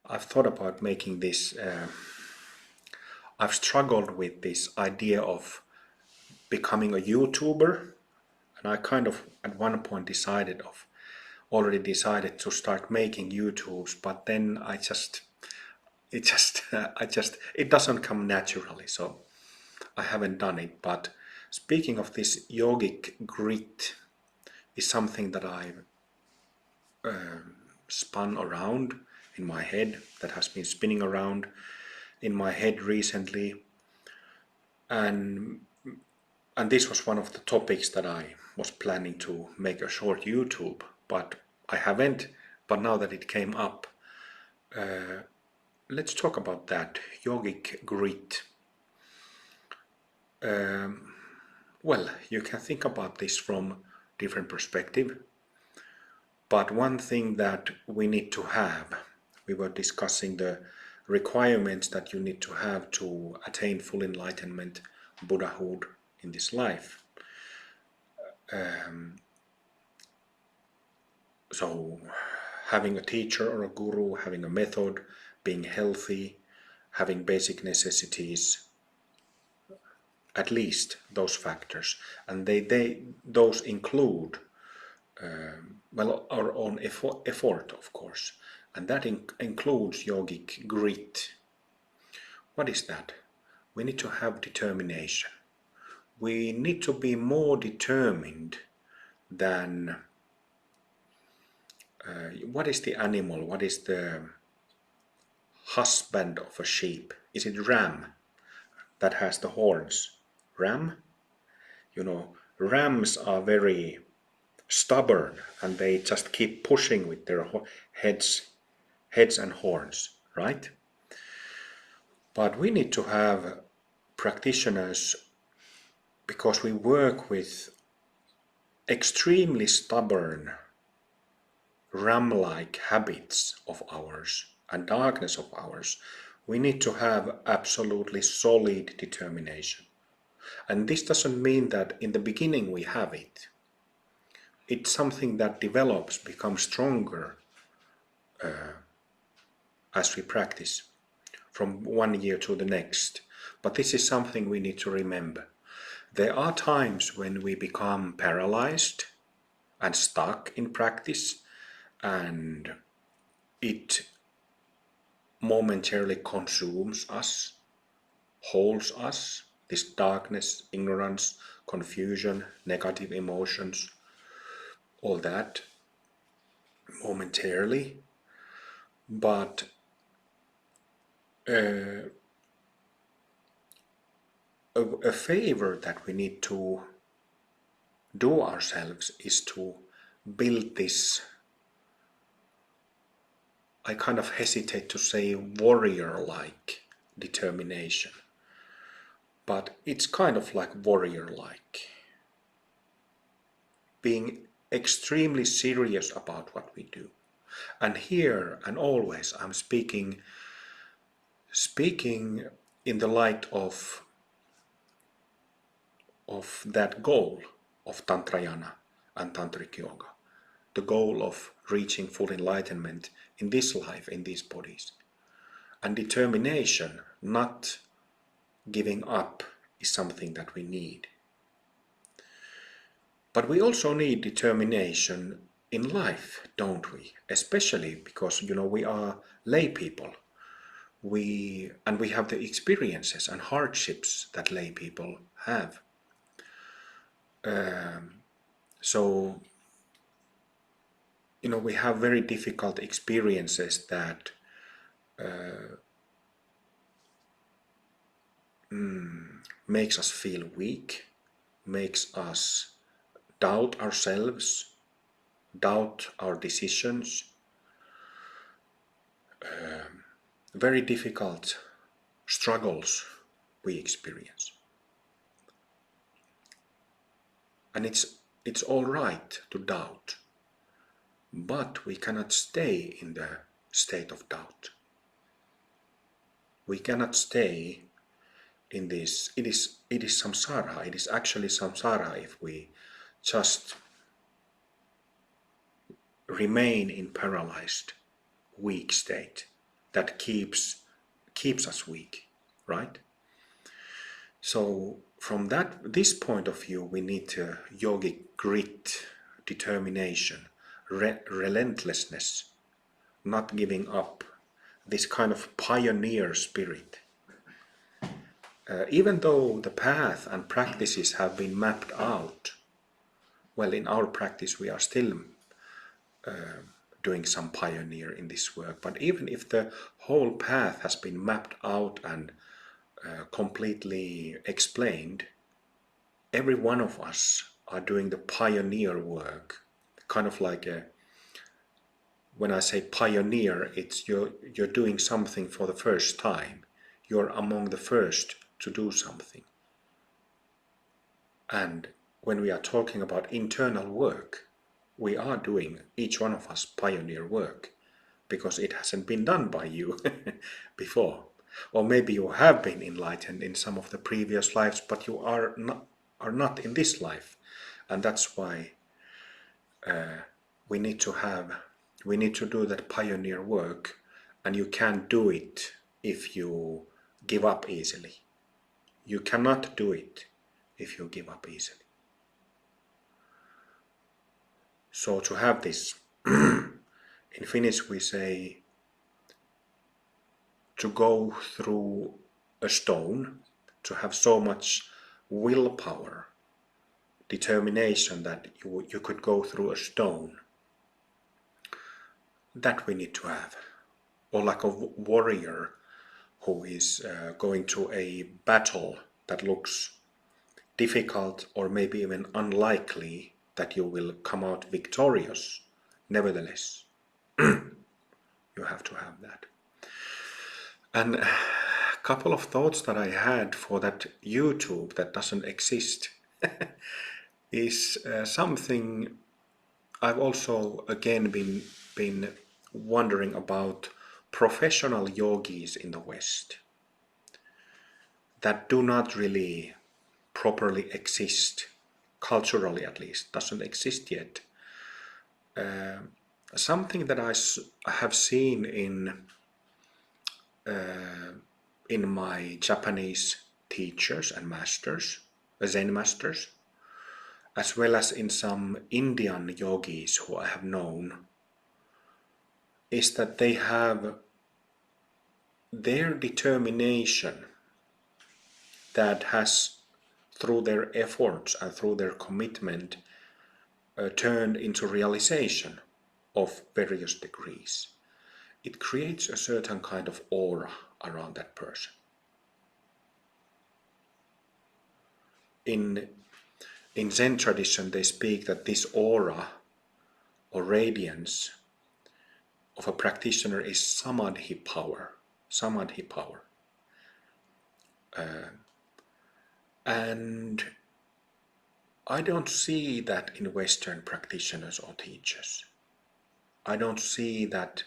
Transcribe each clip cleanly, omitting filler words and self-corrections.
I've thought about making this. I've struggled with this idea of becoming a YouTuber, and I kind of at one point already decided to start making YouTubes, but then it doesn't come naturally, so I haven't done it. But speaking of this, yogic grit is something that I spun around in my head, that has been spinning around in my head recently, and this was one of the topics that I was planning to make a short YouTube, but I haven't. But now that it came up, let's talk about that yogic grit. Well, you can think about this from different perspective, but one thing that we need to have, we were discussing the requirements that you need to have to attain full enlightenment, Buddhahood in this life. So having a teacher or a guru, having a method, being healthy, having basic necessities, at least those factors, and those include our own effort, of course, and that includes yogic grit. What is that? We need to have determination. We need to be more determined than what is the animal? What is the husband of a sheep? Is it ram that has the horns? Ram? You know, rams are very stubborn and they just keep pushing with their heads and horns, right? But we need to have practitioners, because we work with extremely stubborn ram-like habits of ours and darkness of ours. We need to have absolutely solid determination. And this doesn't mean that in the beginning we have it. It's something that develops, becomes stronger as we practice from one year to the next. But this is something we need to remember. There are times when we become paralyzed and stuck in practice, and it momentarily consumes us, holds us, this darkness, ignorance, confusion, negative emotions, all that momentarily. But a favor that we need to do ourselves is to build this, I kind of hesitate to say warrior-like determination, but it's kind of like warrior-like. Being extremely serious about what we do. And here and always I'm speaking in the light of that goal of Tantrayana and Tantric Yoga. The goal of reaching full enlightenment in this life, in these bodies. And determination, not giving up, is something that we need. But we also need determination in life, don't we? Especially because, we are lay people. We have the experiences and hardships that lay people have. So we have very difficult experiences that makes us feel weak, makes us doubt ourselves, doubt our decisions. Very difficult struggles we experience. And it's all right to doubt, but we cannot stay in the state of doubt. We cannot stay in this. It is samsara. It is actually samsara if we just remain in paralyzed, weak state. that keeps us weak, right? So from this point of view, we need yogic grit, determination, relentlessness, not giving up, this kind of pioneer spirit. Even though the path and practices have been mapped out, well, in our practice we are still doing some pioneer in this work, but even if the whole path has been mapped out and completely explained, every one of us are doing the pioneer work, kind of like when I say pioneer, it's you're doing something for the first time. You're among the first to do something. And when we are talking about internal work, we are doing, each one of us, pioneer work, because it hasn't been done by you before. Or maybe you have been enlightened in some of the previous lives, but you are not in this life. And that's why we need to do that pioneer work, and you can't do it if you give up easily. You cannot do it if you give up easily. So to have this, in Finnish we say to go through a stone, to have so much willpower, determination that you could go through a stone. That we need to have. Or like a warrior who is going to a battle that looks difficult or maybe even unlikely that you will come out victorious. Nevertheless, you have to have that. And a couple of thoughts that I had for that YouTube that doesn't exist is something I've also again been wondering about professional yogis in the West that do not really properly exist, culturally at least, doesn't exist yet. Something that I have seen in my Japanese teachers and masters, Zen masters, as well as in some Indian yogis who I have known, is that they have their determination that has, through their efforts and through their commitment, turned into realization of various degrees. It creates a certain kind of aura around that person. In Zen tradition, they speak that this aura or radiance of a practitioner is samadhi power. Samadhi power. And I don't see that in Western practitioners or teachers. I don't see that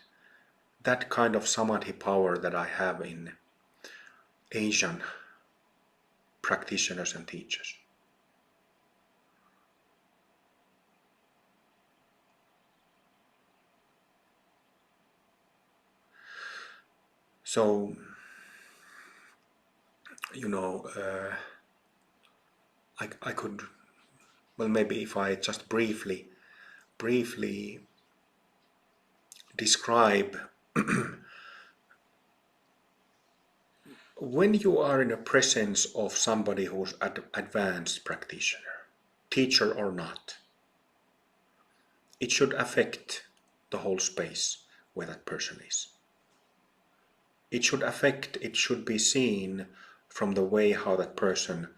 kind of samadhi power that I have in Asian practitioners and teachers. So, I could, well, maybe if I just briefly describe when you are in the presence of somebody who's an advanced practitioner, teacher or not, it should affect the whole space where that person is. It should be seen from the way how that person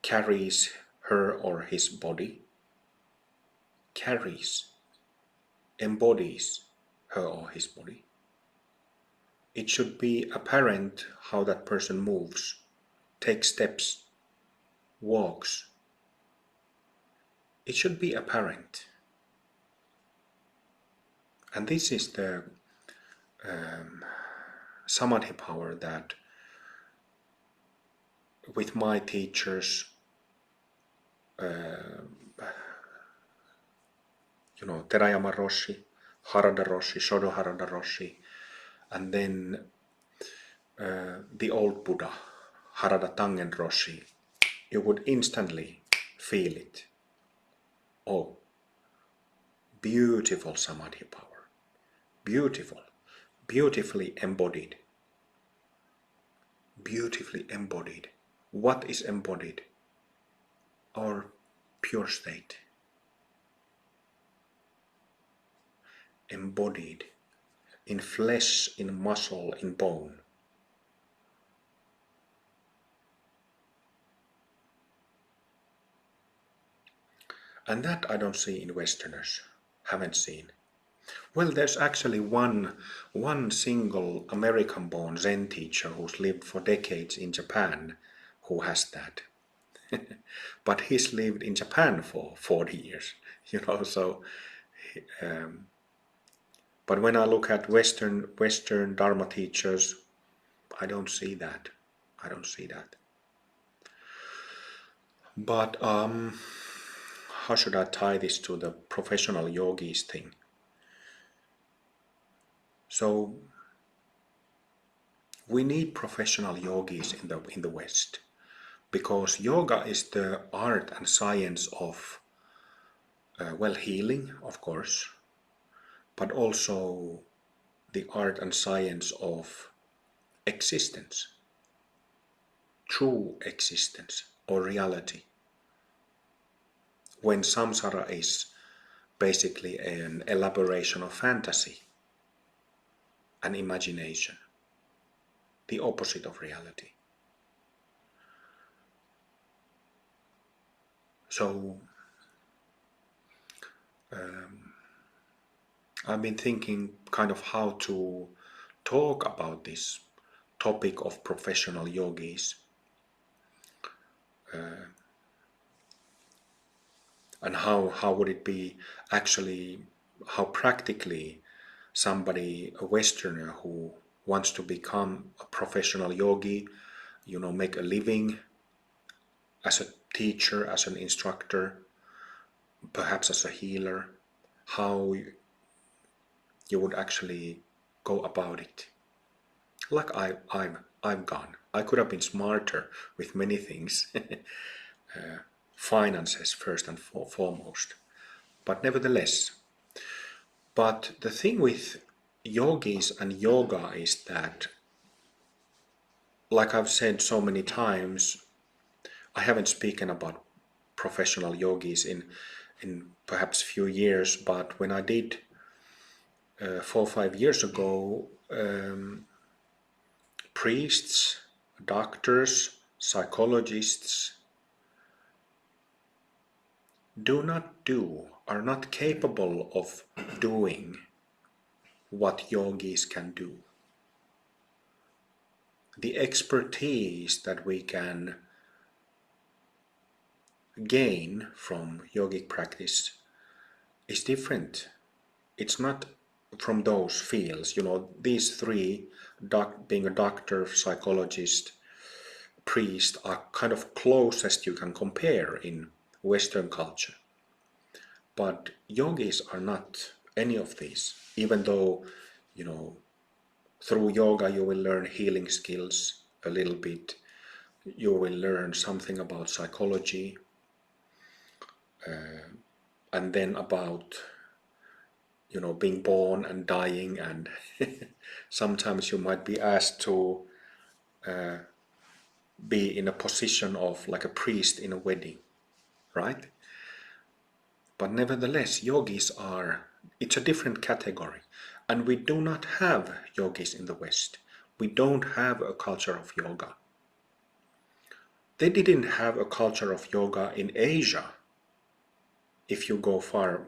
carries her or his body, embodies her or his body. It should be apparent how that person moves, takes steps, walks. It should be apparent. And this is the samadhi power that with my teachers, Terayama Roshi, Harada Roshi, Shodo Harada Roshi, and then the old Buddha, Harada Tangenroshi, you would instantly feel it. Oh, beautiful samadhi power. Beautiful. Beautifully embodied. Beautifully embodied. What is embodied? Our pure state. Embodied. In flesh, in muscle, in bone. And that I don't see in Westerners. Haven't seen. Well, there's actually one single American-born Zen teacher who's lived for decades in Japan who has that. But he's lived in Japan for 40 years, so but when I look at Western Dharma teachers, I don't see that. I don't see that. But how should I tie this to the professional yogis thing? So we need professional yogis in the West, because yoga is the art and science of healing, of course, but also the art and science of existence, true existence or reality. When samsara is basically an elaboration of fantasy and imagination, the opposite of reality. So I've been thinking kind of how to talk about this topic of professional yogis, and how would it be actually, how practically somebody, a Westerner who wants to become a professional yogi, make a living as a teacher, as an instructor, perhaps as a healer, how you would actually go about it. Like I've gone. I could have been smarter with many things. Finances first and foremost. But nevertheless. But the thing with yogis and yoga is that, like I've said so many times, I haven't spoken about professional yogis in perhaps few years, but when I did 4 or 5 years ago, priests, doctors, psychologists are not capable of doing what yogis can do. The expertise that we can gain from yogic practice is different. It's not from those fields. These three, being a doctor, psychologist, priest, are kind of closest you can compare in Western culture. But yogis are not any of these, even though, through yoga you will learn healing skills a little bit, you will learn something about psychology, and then about, being born and dying, and sometimes you might be asked to be in a position of like a priest in a wedding, right? But nevertheless, it's a different category. And we do not have yogis in the West. We don't have a culture of yoga. They didn't have a culture of yoga in Asia, if you go far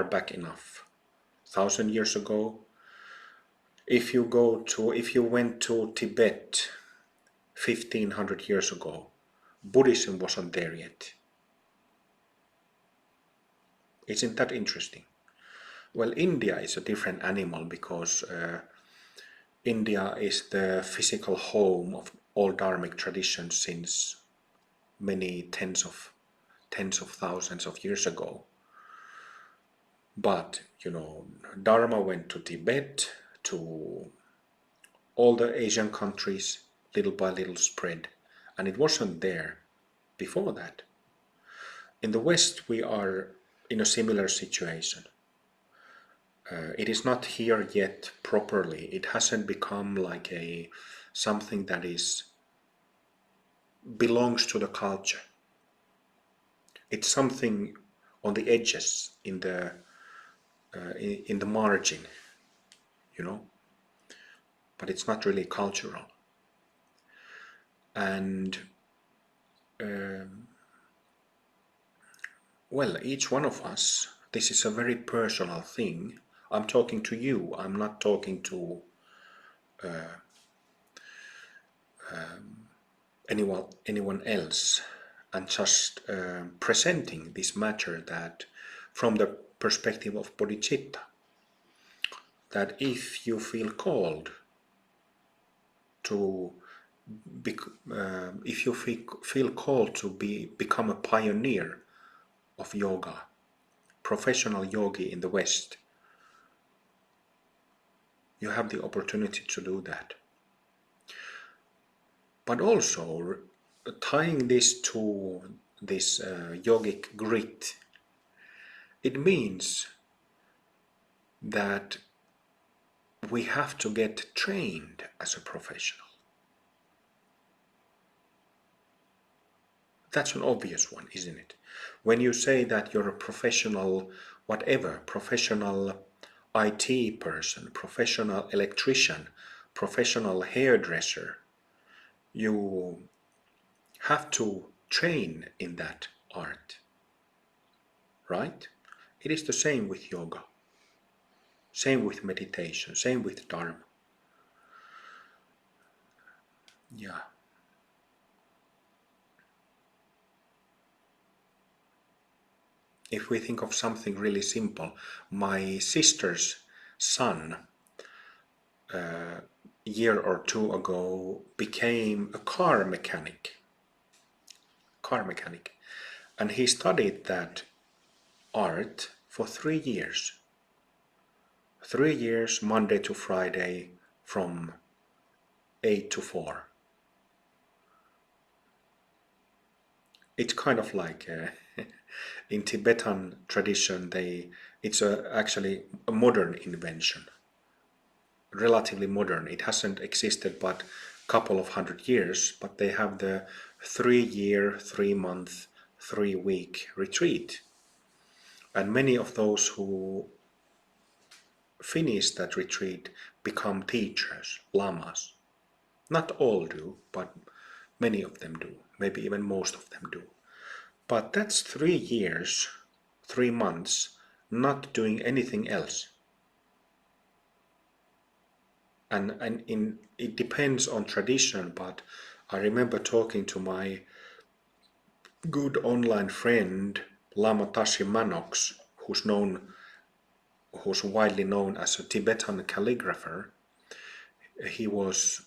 back enough. 1,000 years ago. If you went to Tibet 1,500 years ago, Buddhism wasn't there yet. Isn't that interesting? Well, India is a different animal, because India is the physical home of all dharmic traditions since many tens of thousands of years ago. But, Dharma went to Tibet, to all the Asian countries little by little spread, and it wasn't there before that. In the West, we are in a similar situation. It is not here yet properly. It hasn't become like something that belongs to the culture. It's something on the edges, in the margin, you know. But it's not really cultural. And well, each one of us, this is a very personal thing. I'm talking to you. I'm not talking to anyone else. And just presenting this matter that from the perspective of bodhicitta, that if you feel called to if you feel called to become a pioneer of yoga, professional yogi in the West, you have the opportunity to do that. But also tying this to this yogic grit, it means that we have to get trained as a professional. That's an obvious one, isn't it? When you say that you're a professional, whatever, professional IT person, professional electrician, professional hairdresser, you have to train in that art, right? It is the same with yoga, same with meditation, same with dharma. Yeah. If we think of something really simple, my sister's son, a year or two ago, became a car mechanic, and he studied that art for 3 years. 3 years, Monday to Friday, from 8 to 4. It's kind of like in Tibetan tradition, it's actually a modern invention, relatively modern. It hasn't existed but a couple of 100 years, but they have the 3-year, 3-month, 3-week retreat. And many of those who finish that retreat become teachers, lamas. Not all do, but many of them do. Maybe even most of them do. But that's 3 years, 3 months, not doing anything else. And it depends on tradition, but I remember talking to my good online friend Lama Tashi Manox, who's widely known as a Tibetan calligrapher. He was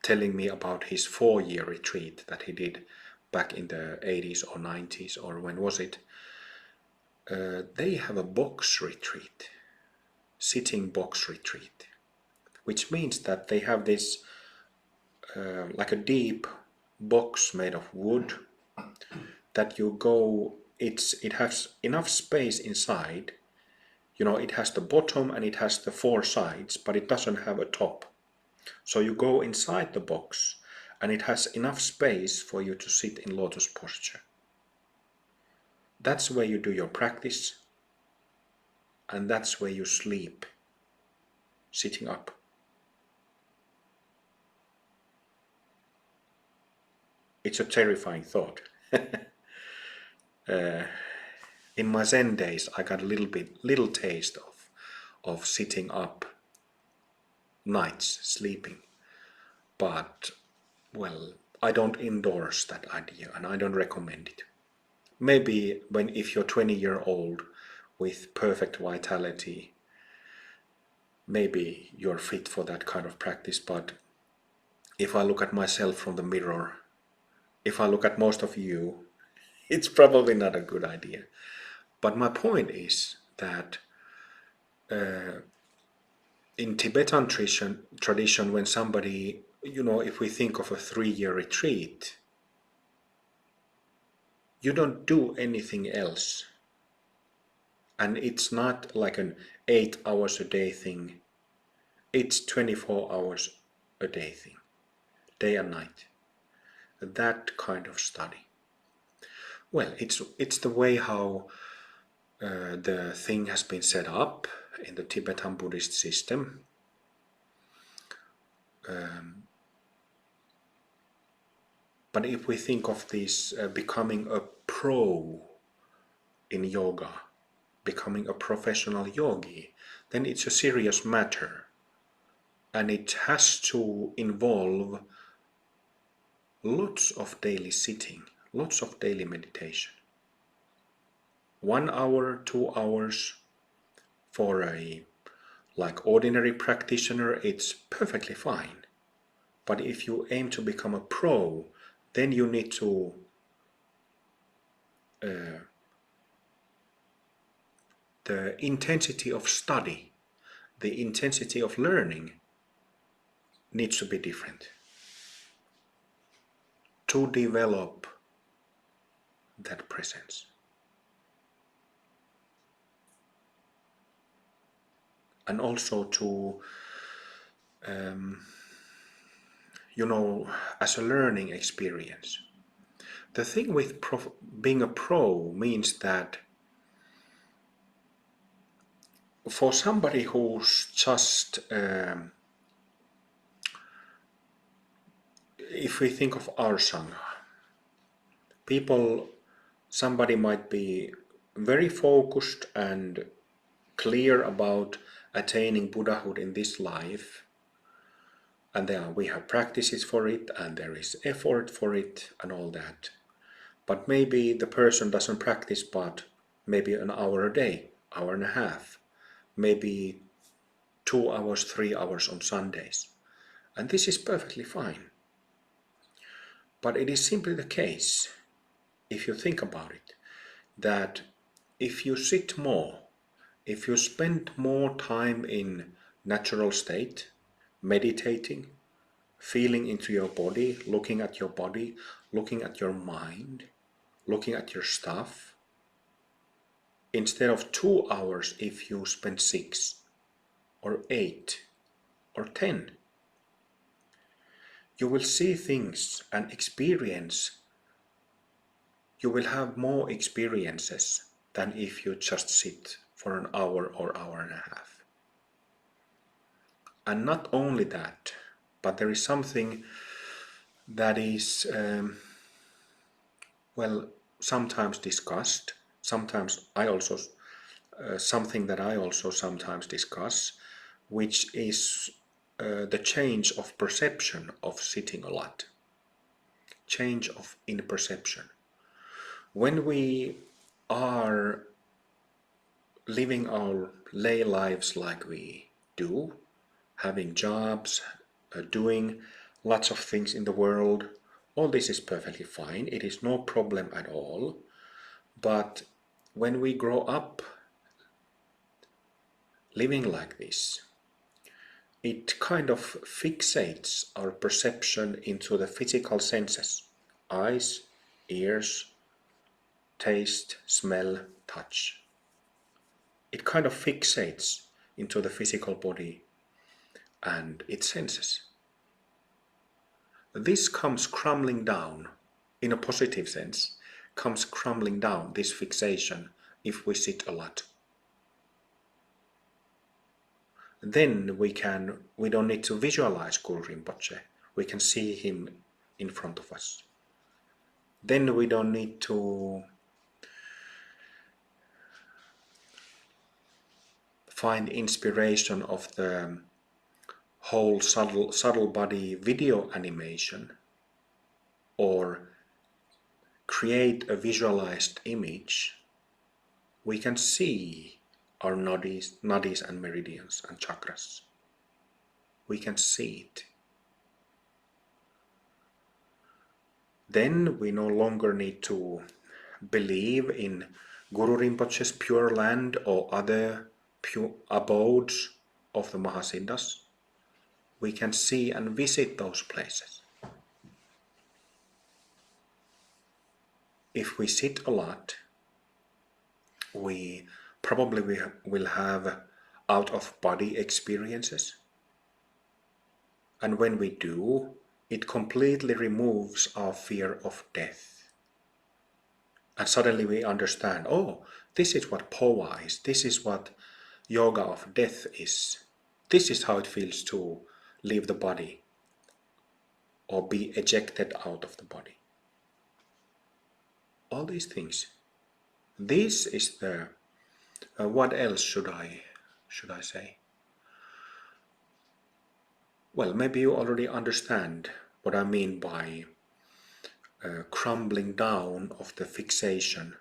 telling me about his 4-year retreat that he did back in the 80s or 90s, or when was it? They have a box retreat, sitting box retreat, which means that they have this like a deep box made of wood that you go, it has enough space inside, you know, it has the bottom and it has the 4 sides, but it doesn't have a top. So you go inside the box and it has enough space for you to sit in lotus posture. That's where you do your practice, and that's where you sleep, sitting up. It's a terrifying thought. In my Zen days, I got a little taste of sitting up nights, sleeping. But, well, I don't endorse that idea, and I don't recommend it. Maybe if you're 20-year-old with perfect vitality, maybe you're fit for that kind of practice. But if I look at myself from the mirror, if I look at most of you, it's probably not a good idea. But my point is that in Tibetan tradition, when somebody, if we think of a 3-year retreat, you don't do anything else. And it's not like an 8 hours a day thing. It's 24 hours a day thing, day and night. That kind of study. Well, it's the way how the thing has been set up in the Tibetan Buddhist system. But if we think of this becoming a pro in yoga, becoming a professional yogi, then it's a serious matter. And it has to involve lots of daily sitting, lots of daily meditation. 1 hour, 2 hours for a ordinary practitioner, it's perfectly fine. But if you aim to become a pro, then you need to the intensity of study, the intensity of learning needs to be different to develop that presence. And also to, as a learning experience. The thing with being a pro means that for somebody who's just, if we think of our Sangha, somebody might be very focused and clear about attaining Buddhahood in this life, and we have practices for it, and there is effort for it, and all that. But maybe the person doesn't practice but maybe an hour a day, hour and a half, maybe 2 hours, 3 hours on Sundays. And this is perfectly fine. But it is simply the case, if you think about it, that if you sit more, if you spend more time in natural state, meditating, feeling into your body, looking at your mind, looking at your stuff, instead of 2 hours, if you spend 6 or 8 or 10, you will see things and experience. You will have more experiences than if you just sit for an hour or hour and a half. And not only that, but there is something that is, sometimes discussed, sometimes something that I also sometimes discuss, which is the change of perception of sitting a lot. Change in perception. When we are living our lay lives like we do, having jobs, doing lots of things in the world, all this is perfectly fine. It is no problem at all. But when we grow up living like this, it kind of fixates our perception into the physical senses: eyes, ears, taste, smell, touch. It kind of fixates into the physical body and its senses. This comes crumbling down, in a positive sense, comes crumbling down, this fixation, if we sit a lot. Then we don't need to visualize Guru Rinpoche. We can see him in front of us. Then we don't need to find inspiration of the whole subtle body video animation or create a visualized image. We can see our nadis and meridians and chakras. We can see it. Then we no longer need to believe in Guru Rinpoche's Pure Land or other pure abodes of the Mahasiddhas, we can see and visit those places. If we sit a lot, we probably will have out-of-body experiences. And when we do, it completely removes our fear of death. And suddenly we understand, oh, this is what powa is, this is what yoga of death is. This is how it feels to leave the body or be ejected out of the body. All these things. This is the, what else should I say? Well, maybe you already understand what I mean by crumbling down of the fixation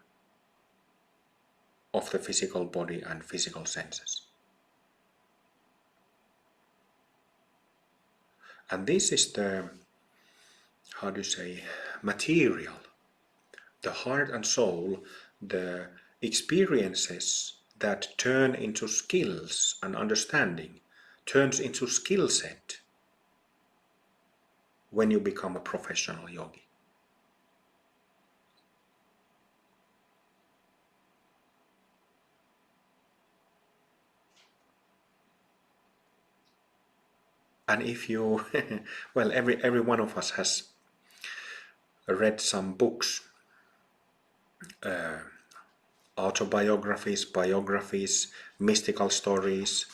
of the physical body and physical senses. And this is the, how do you say, material, the heart and soul, the experiences that turn into skills and understanding, turns into skill set when you become a professional yogi. And if you, well, every one of us has read some books, autobiographies, biographies, mystical stories,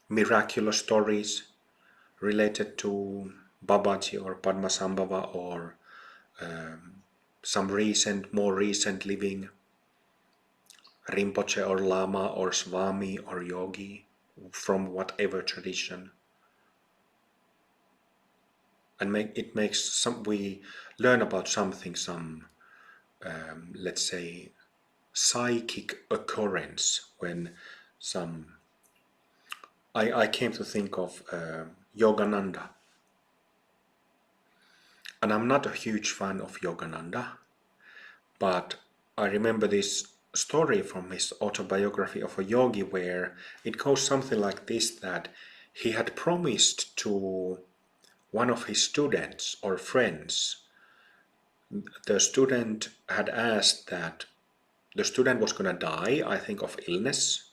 miraculous stories related to Babaji or Padmasambhava or some more recent living Rinpoche or Lama or Swami or Yogi from whatever tradition. And we learn about something, let's say, psychic occurrence when I came to think of Yogananda. And I'm not a huge fan of Yogananda, but I remember this story from his autobiography of a yogi where it goes something like this, that he had promised to one of his students or friends. The student had asked that the student was going to die, I think of illness,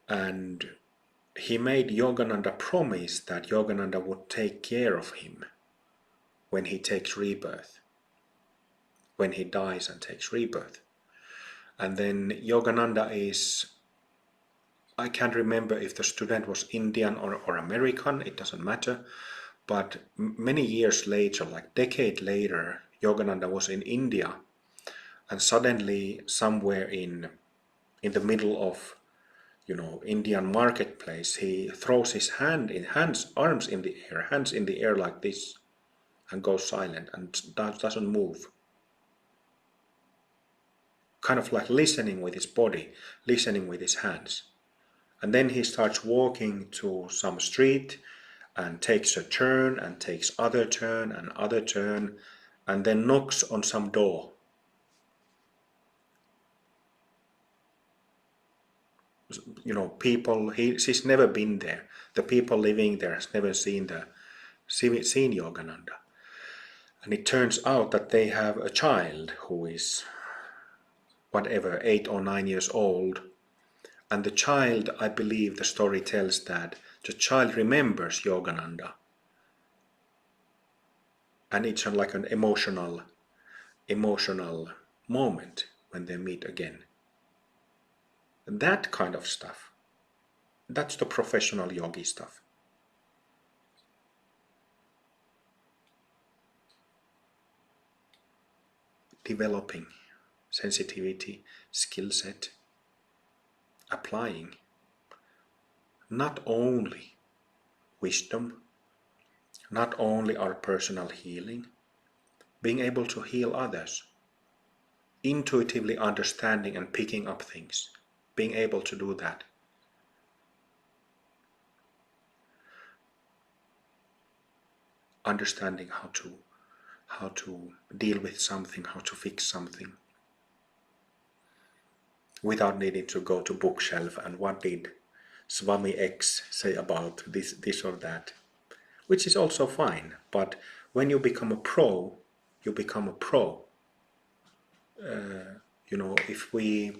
and he made Yogananda promise that Yogananda would take care of him when he takes rebirth, when he dies and takes rebirth. And then Yogananda is, I can't remember if the student was Indian or American, it doesn't matter, but many years later, like decade later, Yogananda was in India, and suddenly somewhere in the middle of, Indian marketplace, he throws his arms in the air, hands in the air like this, and goes silent and doesn't move. Kind of like listening with his body, listening with his hands. And then he starts walking to some street and takes a turn and takes other turn and other turn, and then knocks on some door. People, he's never been there. The people living there has never seen Yogananda. And it turns out that they have a child who is whatever, 8 or 9 years old. And the child, I believe the story tells that the child remembers Yogananda. And it's like an emotional moment when they meet again. That kind of stuff, that's the professional yogi stuff. Developing sensitivity, skill set, applying not only wisdom, not only our personal healing, being able to heal others, intuitively understanding and picking up things, being able to do that. Understanding how to deal with something, how to fix something. without needing to go to bookshelf and what did Swami X say about this or that, which is also fine. But when you become a pro, you become a pro. If we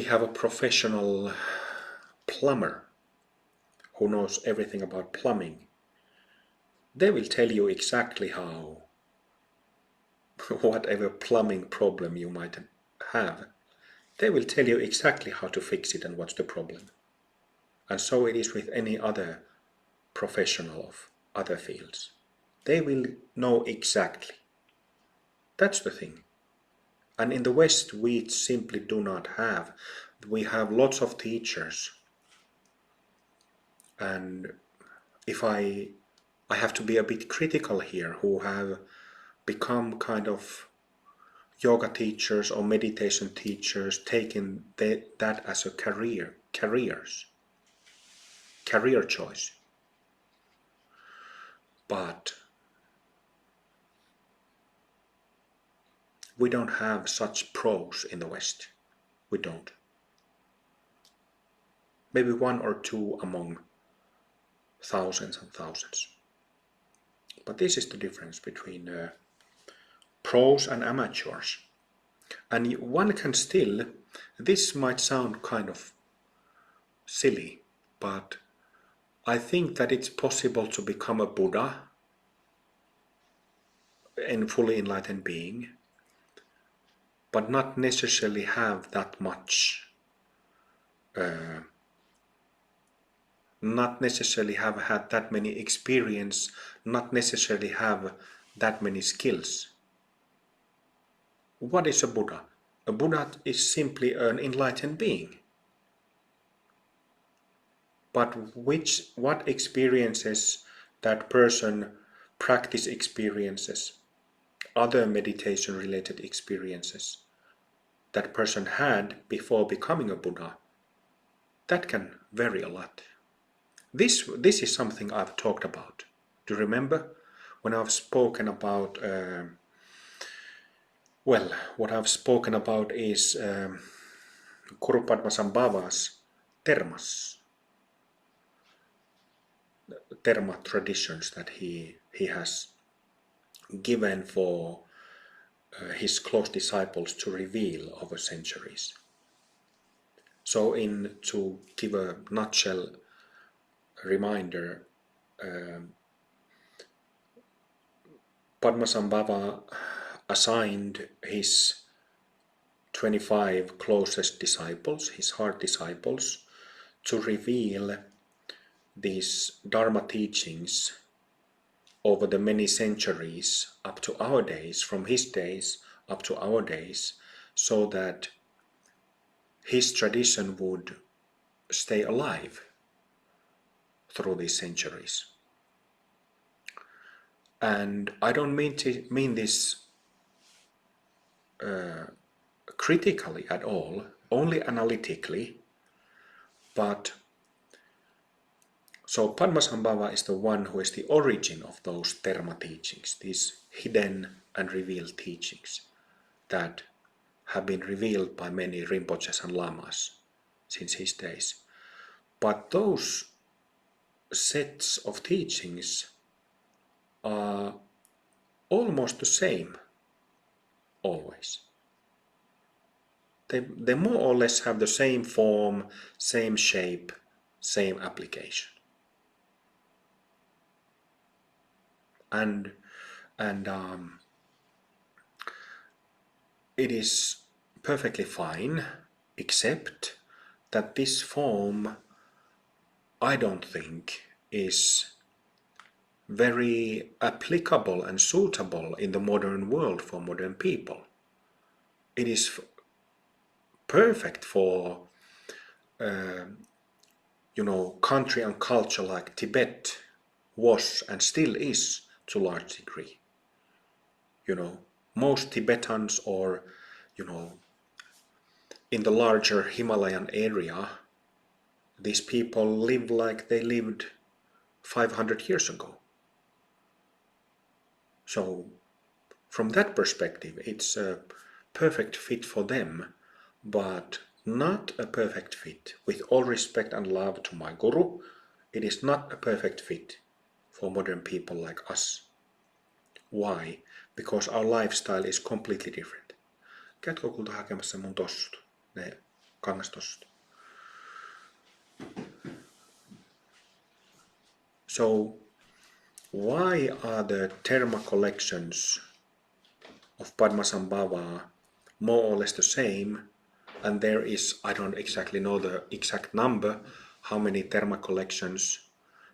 have a professional plumber who knows everything about plumbing, they will tell you exactly how, whatever plumbing problem you might have, they will tell you exactly how to fix it and what's the problem. And so it is with any other professional of other fields. They will know exactly. That's the thing. And in the West, we simply do not have. We have lots of teachers. And if I have to be a bit critical here, who have become kind of yoga teachers or meditation teachers, taking that as a career choice. But we don't have such pros in the West. We don't. Maybe one or two among thousands and thousands. But this is the difference between pros and amateurs. And one can still, this might sound kind of silly, but I think that it's possible to become a Buddha and fully enlightened being, but not necessarily have that much, not necessarily have had that many experience, not necessarily have that many skills. What is a Buddha? A Buddha is simply an enlightened being. But what experiences that person practice experiences, other meditation related experiences that person had before becoming a Buddha, that can vary a lot. This is something I've talked about. Do you remember when I've spoken about what I've spoken about is Guru Padmasambhava's terma traditions that he has given for his close disciples to reveal over centuries. So to give a nutshell reminder, Padmasambhava assigned his 25 closest disciples, his heart disciples, to reveal these dharma teachings over the many centuries up to our days, from his days up to our days, so that his tradition would stay alive through these centuries. And I don't mean this critically at all, only analytically, but so Padmasambhava is the one who is the origin of those terma teachings, these hidden and revealed teachings that have been revealed by many Rinpoches and Lamas since his days. But those sets of teachings are almost the same always. They more or less have the same form, same shape, same application. And it is perfectly fine, except that this form, I don't think, is very applicable and suitable in the modern world for modern people. It is perfect for country and culture like Tibet was and still is to a large degree. Most Tibetans or in the larger Himalayan area, these people live like they lived 500 years ago. So from that perspective, it's a perfect fit for them. but not a perfect fit. With all respect and love to my guru, it is not a perfect fit for modern people like us. Why? Because our lifestyle is completely different. Käytkö kulta hakemassa mun tossut? Ne kangastossut. So, why are the Dharma collections of Padmasambhava more or less the same? And there is, I don't exactly know the exact number, how many Dharma collections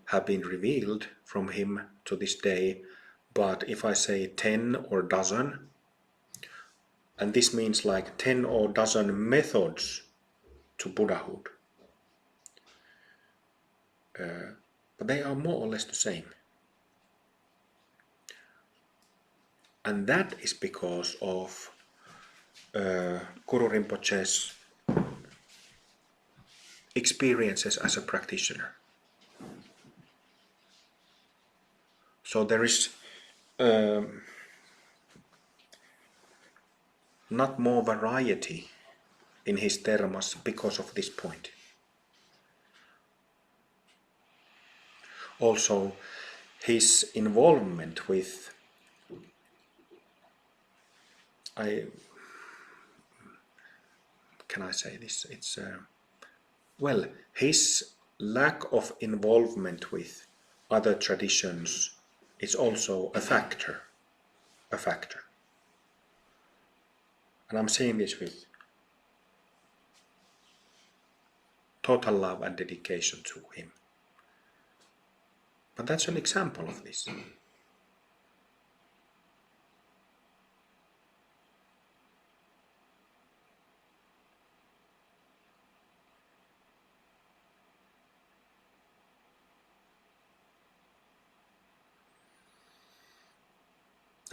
have been revealed from him to this day. But if I say 10 or dozen, and this means like 10 or dozen methods to Buddhahood. But they are more or less the same. And that is because of Guru Rinpoche's experiences as a practitioner. So there is not more variety in his dharmas because of this point. Also, his involvement with can I say this? It's his lack of involvement with other traditions is also a factor. And I'm saying this with total love and dedication to him. But that's an example of this.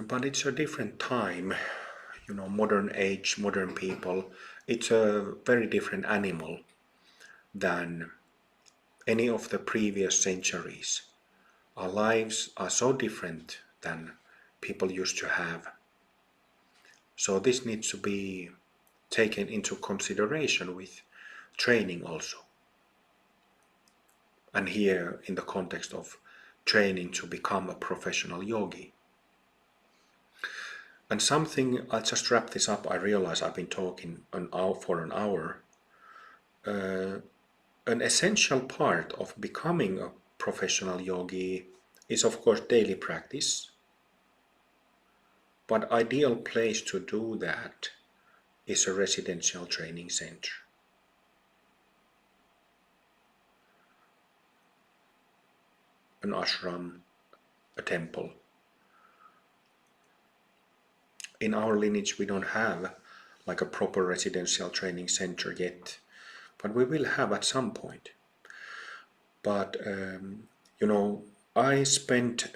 But it's a different time, modern age, modern people. It's a very different animal than any of the previous centuries. Our lives are so different than people used to have. So this needs to be taken into consideration with training also. And here in the context of training to become a professional yogi. And something, I'll just wrap this up, I realize I've been talking for an hour. An essential part of becoming a professional yogi is of course daily practice. But ideal place to do that is a residential training center. An ashram, a temple. In our lineage we don't have like a proper residential training center yet, but we will have at some point. But I spent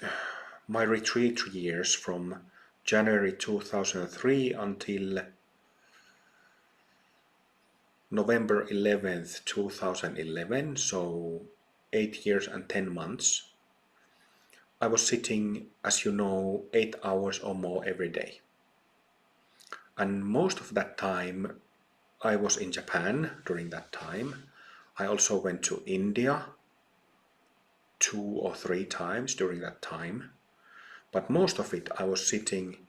my retreat years from January 2003 until November 11th, 2011, so 8 years and 10 months. I was sitting, as you know, 8 hours or more every day. And most of that time I was in Japan during that time. I also went to India 2 or 3 times during that time. But most of it I was sitting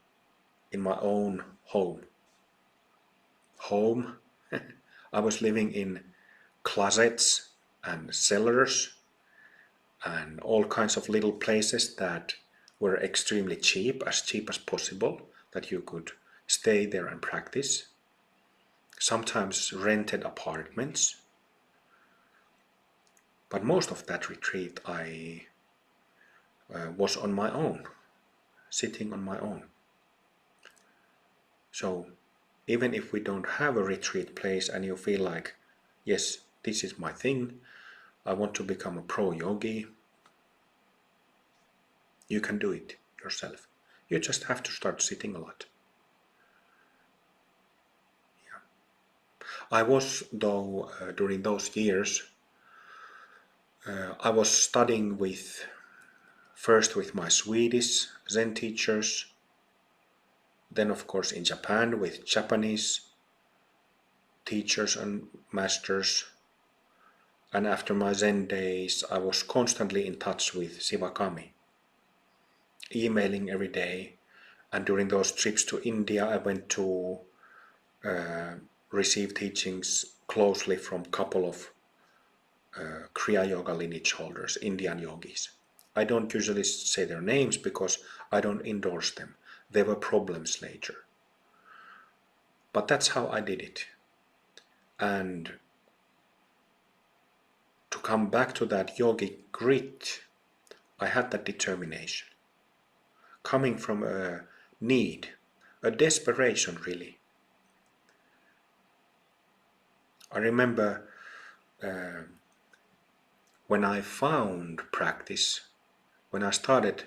in my own home. I was living in closets and cellars and all kinds of little places that were extremely cheap as possible, that you could stay there and practice. Sometimes rented apartments. But most of that retreat I was on my own, sitting on my own. So even if we don't have a retreat place and you feel like, yes, this is my thing, I want to become a pro yogi, you can do it yourself. You just have to start sitting a lot. Yeah. I was, though, during those years, I was studying first with my Swedish Zen teachers, then of course in Japan with Japanese teachers and masters. And after my Zen days, I was constantly in touch with Shivakami, emailing every day. And during those trips to India, I went to receive teachings closely from a couple of Kriya Yoga lineage holders, Indian yogis. I don't usually say their names because I don't endorse them. There were problems later. But that's how I did it. And to come back to that yogic grit, I had that determination. Coming from a need, a desperation really. I remember when I found practice, when I started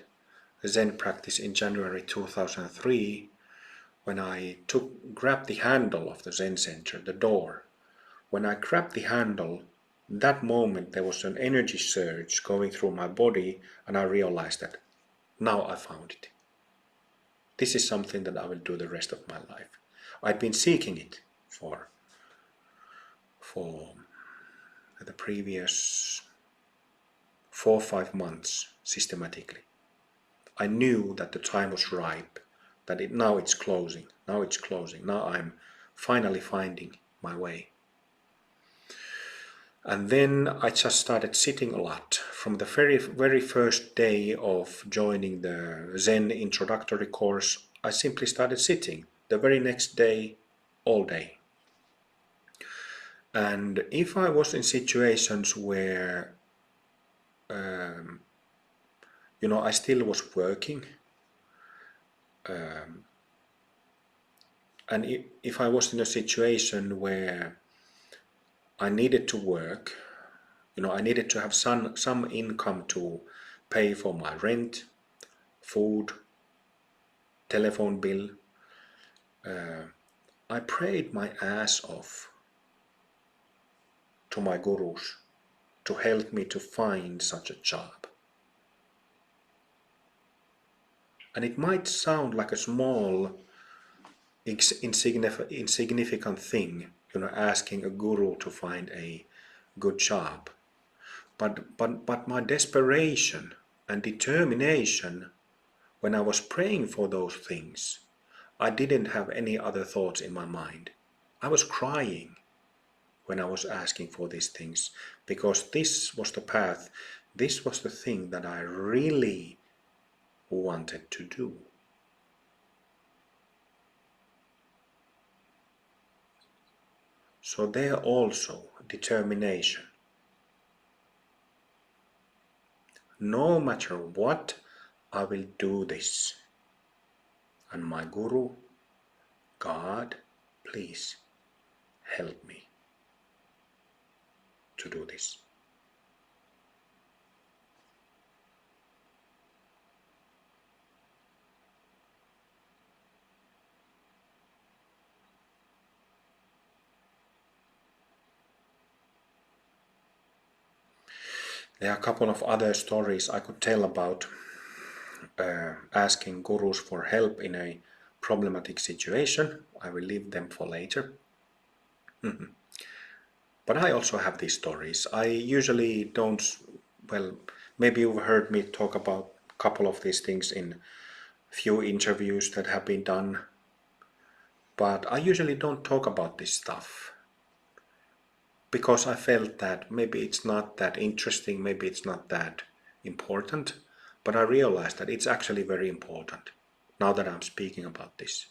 Zen practice in January 2003, when I grabbed the handle of the Zen center, the door, when I grabbed the handle, that moment there was an energy surge going through my body, and I realized that now I found it. This is something that I will do the rest of my life. I'd been seeking it for the previous 4 or 5 months systematically. I knew that the time was ripe, that now it's closing, now I'm finally finding my way. And then I just started sitting a lot. From the very, very first day of joining the Zen introductory course, I simply started sitting. The very next day, all day. And if I was in situations where, I still was working, and if I was in a situation where I needed to work, I needed to have some income to pay for my rent, food, telephone bill, I prayed my ass off to my gurus to help me to find such a job. And it might sound like a small, insignificant thing, asking a guru to find a good job. But my desperation and determination when I was praying for those things, I didn't have any other thoughts in my mind. I was crying when I was asking for these things, because this was the path, this was the thing that I really wanted to do. So there also determination. No matter what, I will do this. And my guru, God, please help me to do this. There are a couple of other stories I could tell about asking gurus for help in a problematic situation. I will leave them for later. But I also have these stories. I usually don't, well, maybe you've heard me talk about a couple of these things in few interviews that have been done, but I usually don't talk about this stuff because I felt that maybe it's not that interesting, maybe it's not that important, but I realized that it's actually very important now that I'm speaking about this.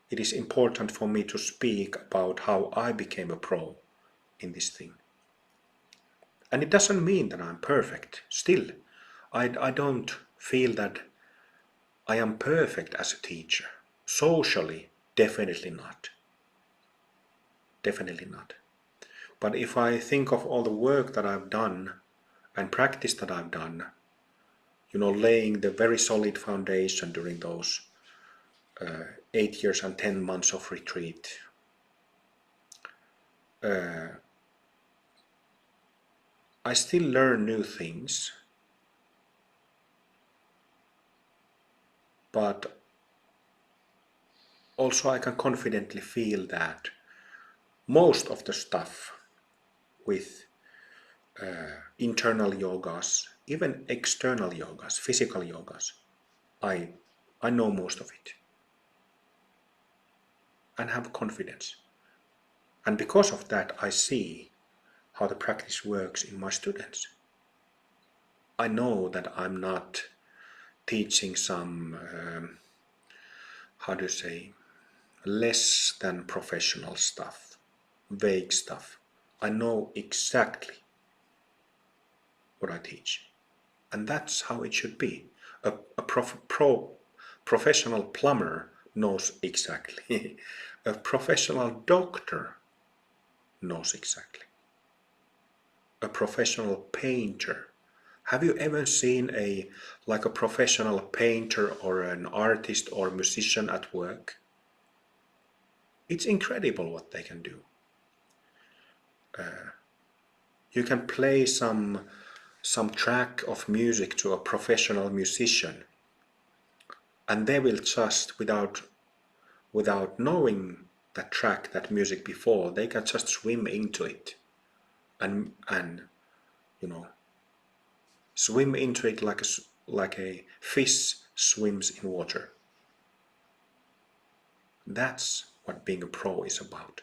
It is important for me to speak about how I became a pro in this thing. And it doesn't mean that I'm perfect. Still, I don't feel that I am perfect as a teacher. Socially, definitely not. Definitely not. But if I think of all the work that I've done and practice that I've done, laying the very solid foundation during those 8 years and 10 months of retreat, I still learn new things, but also I can confidently feel that most of the stuff with internal yogas, even external yogas, physical yogas, I know most of it and have confidence. And because of that, I see how the practice works in my students. I know that I'm not teaching some, how do you say, less than professional stuff, vague stuff. I know exactly what I teach. And that's how it should be. A professional plumber knows exactly. A professional doctor knows exactly. A professional painter. Have you ever seen a professional painter or an artist or musician at work? It's incredible what they can do. You can play some track of music to a professional musician, and they will just without knowing that track, that music before, they can just swim into it and you know swim into it like a fish swims in water. That's what being a pro is about.